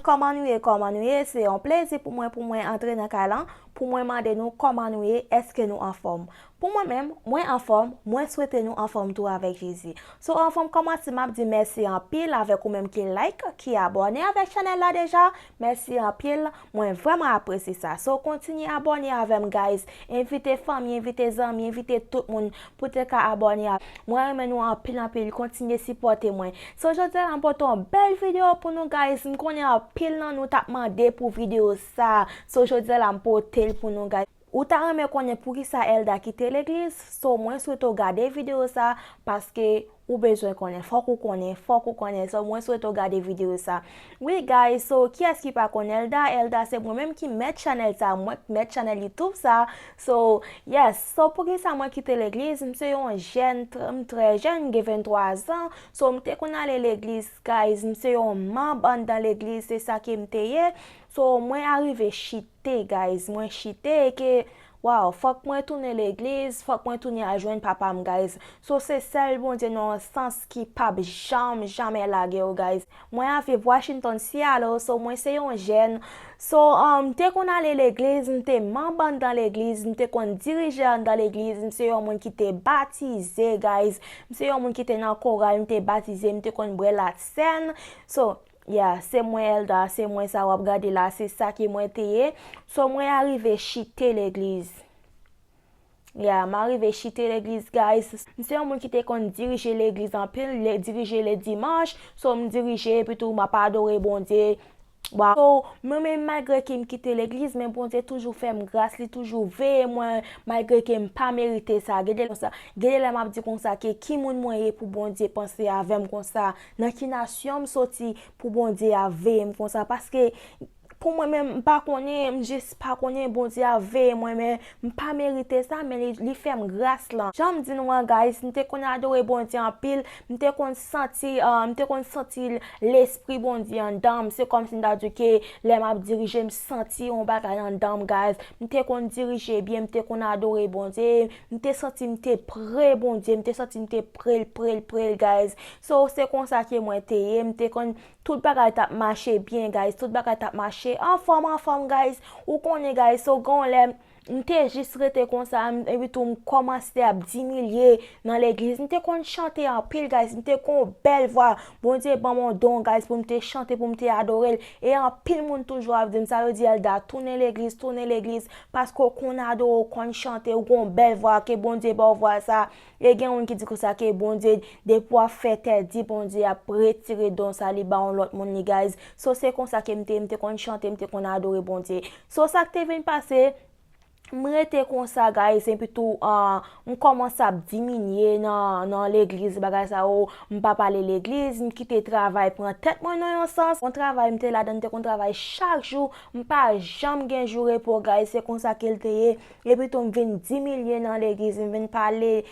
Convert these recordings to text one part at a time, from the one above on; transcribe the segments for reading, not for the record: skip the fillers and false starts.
comment nous, c'est un plaisir pour moi entrer dans le calan, pour moi demander nous comment nous est-ce que nous en forme. Pour moi-même, moi en forme, moi souhaite nous en forme tout avec Jésus. So en forme, comment si m'a dit merci en pile avec ou même qui like, qui abonné avec channel là déjà. Merci en pile, moi vraiment apprécié ça. So continuez à abonner avec moi guys. Invitez famille, invitez amis, invitez tout le monde pour te abonner. Moi même nous en pile, continuez supporter moi. So je dis emporte une belle vidéo pour nous guys. Nous connaît en pile nous t'a demandé pour vidéo ça. So je dis l'emporter pour nous guys. Ou ta reme konnen pour qui ça Elda quitte l'église, so moi souhaite regarder vidéo ça parce que ou besoin connaît, faut qu'on connaît, so moi souhaite regarder vidéo ça. Oui guys, so qui est-ce qui pas connaît Elda c'est moi-même qui met channel ça, moi met channel YouTube ça. So yes, so pour qui ça moi quitte l'église, c'est un jeune très jeune, j'ai 23 ans. So m'te qu'on aller l'église guys, c'est un membre dans l'église, c'est ça qui m'te. So moi arrivé chité guys, moi chité que wow, faut que moi tourner l'église, faut que moi tourner à joindre papa guys. So c'est celle bon Dieu non sens qui pas jamais lagué guys. Moi avec Washington Seattle, so moi c'est un jeune. So t'es qu'on allait l'église, t'es membre dans l'église, t'es qu'on dirigeant dans l'église, c'est un monde qui t'est baptisé guys. C'est un monde qui t'est dans chorale, t'es baptisé, t'es qu'on brûle la scène. So yeah, c'est moi Elda, c'est moi ça va regarder là, c'est ça qui moi tayé. So moi arrivé chiter l'église. Yeah, m'arrivé chiter l'église guys. C'est un monde qui était qu'on diriger l'église en pile, diriger les dimanches, so me diriger puis tout m'a pas adoré bon Dieu. Wow. So, moi-même, malgré que je quitte l'église, mais bon Dieu toujours fait me grâce, il toujours veille moi, malgré que je pas mérité ça. Gade m'a dit comme ça, que qui moun moyen pour bon Dieu penser avec moi comme ça, dans qui nation me sorti pour bon Dieu avec comme ça, parce que pour moi-même, pas connaître, juste pas connaître bon Dieu avec moi-même, pas mérité ça, mais il fait me grâce là. J'aime dire nous guys, m'te qu'on adore bon Dieu en pile, m'te qu'on sentir l'esprit bon Dieu en dame, c'est comme si n'a dit que les m'a dirigé me sentir on bagaille en dame guys, m'te qu'on diriger bien, m'te qu'on adore bon Dieu, m'te senti m'te prêt bon Dieu, m'te senti m'te prêt guys. So c'est comme ça que moi t'ai, m'te qu'on tout bagaille t'a marché bien guys, tout bagaille t'a marché en forme guys, ou connaît guys, so gon l'aime m'te juste rete comme ça et puis tout commencer à diminuer dans l'église, m'te kon chanter en pile guys, m'te kon belle voix, bon Dieu bon mon don guys pour m'te chanter, pour m'te adorer et en pile monde toujours a dit ça veut dire Elda tourner l'église parce qu'on adore qu'on chanter ou qu'on belle voix que bon Dieu bon voix ça et gen on qui dit que ça que bon Dieu des fois fait dit bon Dieu a retirer don ça li ba on l'autre monde guys, so c'est comme ça que m'te kon chanter, m'te kon adorer bon Dieu. So ça que te vient passer m'rete comme ça guys et puis tout on commence à diminuer dans l'église bagay ça ou m'pa parler l'église m'quitter travail prend tête moi dans un sens on travail m'te là dedans on travail chaque jour m'pa jamais gain jour pour guys c'est comme ça qu'elle était et puis tout m'vinn diminuer dans l'église m'vinn parler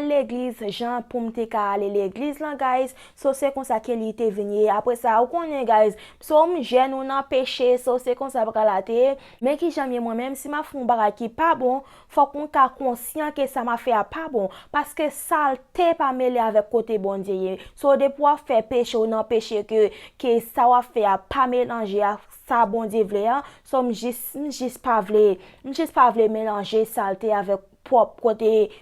l'église Jean pour m'te ka aller l'église là guys so c'est comme ça qu'elle était venu après ça ou connaît guys so m'jeune on a péché so c'est comme ça bagay là mais qui jamais moi-même si ma bagay qui pas bon, faut qu'on soit conscient que ça m'a fait pas bon parce que saleté pas mêlé avec côté bon Dieu. So de pouvoir faire péché ou non péché que ça va faire pas mélanger à ça bon Dieu vle hein. So m'just pas vle mélanger saleté avec propre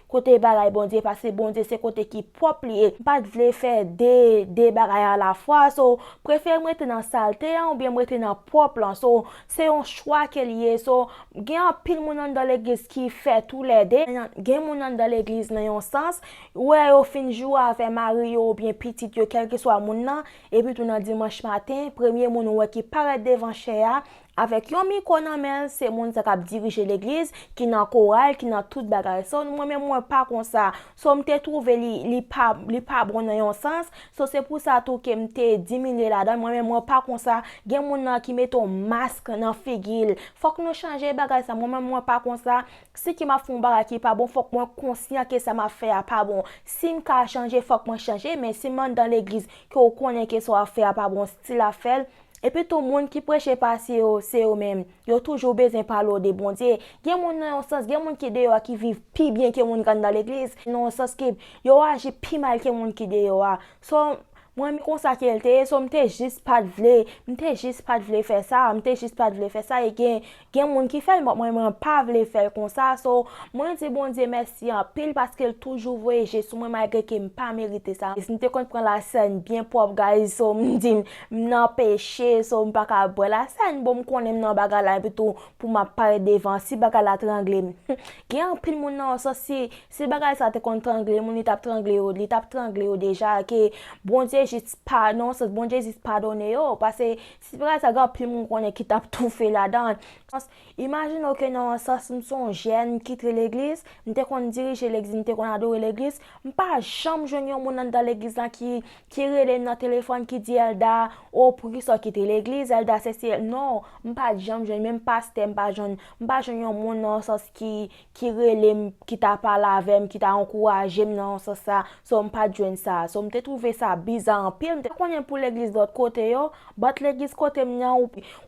côté bagay bon Dieu parce que bon Dieu c'est côté qui propre lié pas vle faire des bagay à la fois so préfère mettre dans saleté ou bien mettre dans propre so c'est un choix qui lié so gen pile moun dans l'église qui fait tous les deux gen moun dans l'église dans un sens ouais au fin jour avec mari ou bien petit yo quel que soit moun nan et puis tout dans dimanche matin premier moun ouais qui paraît devant chéa avec yon micro nan men c'est moun sa k'ap diriger l'église qui nan chorale qui nan tout bagay so moi pas comme ça so m'te trouvé li pas bon dans un sens so c'est pour ça tout que m'te diminuer là-dedans moi pas comme ça gen moun nan qui met un masque dans figure faut que nous changer bagay ça moi pas comme ça si qui m'a font bagay qui pas bon faut que moi conscient que ça m'a fait pas bon si m'ka changer faut que moi changer mais si m'en dans l'église que on connaît que ça fait pas bon style à faire. Et puis tout le monde qui prêche pas c'est eux même. Yo toujours besoin parler de bon Dieu. Gen moun nan sens, gen moun qui dehors qui vivent plus bien que moun dans l'église. Non sens que yo agi plus mal que moun qui dehors. So Moi, comme ça qu'elle était, so m'était juste pas de vle faire ça, m'était juste pas de vle faire ça et gen moun qui fait, moi pas vle faire comme ça. So, moi dis bon Dieu merci en pile parce qu'elle toujours voyage sur moi malgré que m'pas mérité ça. Si m'était qu'on prend la scène bien propre guys, so m'di m'nan péché, so m'pas ka boire la scène, bon m'konn m'nan baga la plutôt pour m'a parler devant si baga la tranglé. Gen en pile moun nan ça si baga ça te kon tranglé, moun li tap tranglé ou déjà que bon Dieu juste pardon, c'est bon Dieu juste pardonner yo parce que si vrai ça gars plus moun connaît qui t'a tout fait là-dedans. Imagine que non ça son jeune quitte l'église, m'était qu'on diriger l'église, m'était qu'on adorer l'église, m'pas jamais joindre moun dans l'église là qui relève dans téléphone qui dit Elda oh pour qui ça quitter l'église, Elda c'est non, m'pas jamais joindre même pasteur m'pas joindre moun dans ça qui relève qui t'a parlé avec qui t'a encouragé dans ça so m'pas joindre ça. So m'était trouvé ça bizarre en pile. M'était connait pour l'église de l'autre côté yo, bat l'église côté m'nan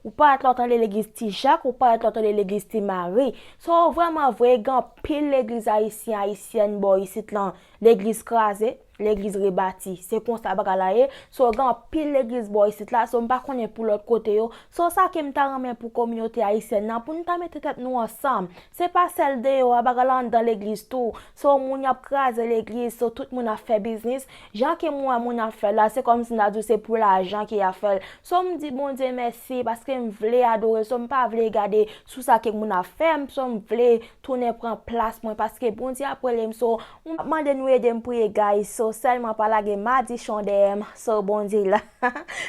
ou pas l'entendre l'église ti Jacques ou pas l'entendre l'église ti Marie. So vraiment vrai grand pile l'église haïtienne boy ici là, l'église crasée, l'église rebâtie. C'est comme ça bagala e. So grand pile l'église boy ici là, so m'pas connait pour l'autre côté yo. So ça que m'ta ramèn pour communauté haïtienne nan pour nous ta mettre tête nous ensemble. C'est pas celle de yo bagala dans l'église tout. So moun y a crasé l'église, so tout moun a fait business. Jean que moi moun a fait là, c'est comme si n'a dit c'est pour l'argent qui a fait. So me dit bon Dieu merci parce que m'vle adorer, so m'pas vle regarder sous ça que moun a fait, so m'vle tourner prendre place moi parce que bon Dieu après les so on demande nous aider me prier guys. So seulement pas la ge mardi chondem, so bon Dieu là.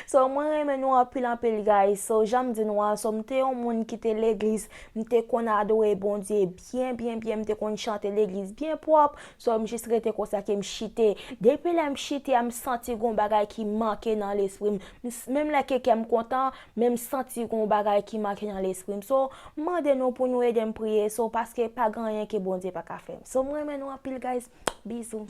So moi remè nous en pile guys. So j'aime dire nous so m'te un moun qui te l'église, m'te qu'on adorer bon Dieu bien m'te qu'on chanter l'église bien propre. So m'just rete comme ça que m'chite. Depuis là m'chite, me senti gon bagay qui manque dans l'esprit. Même là quelqu'un me content, même senti gon bagay qui manque dans l'esprit. So mande nous pour nous aider me prier so parce que pas grand rien que bon Dieu pas ka faire. So moi remè nous en pile guys. Bisous.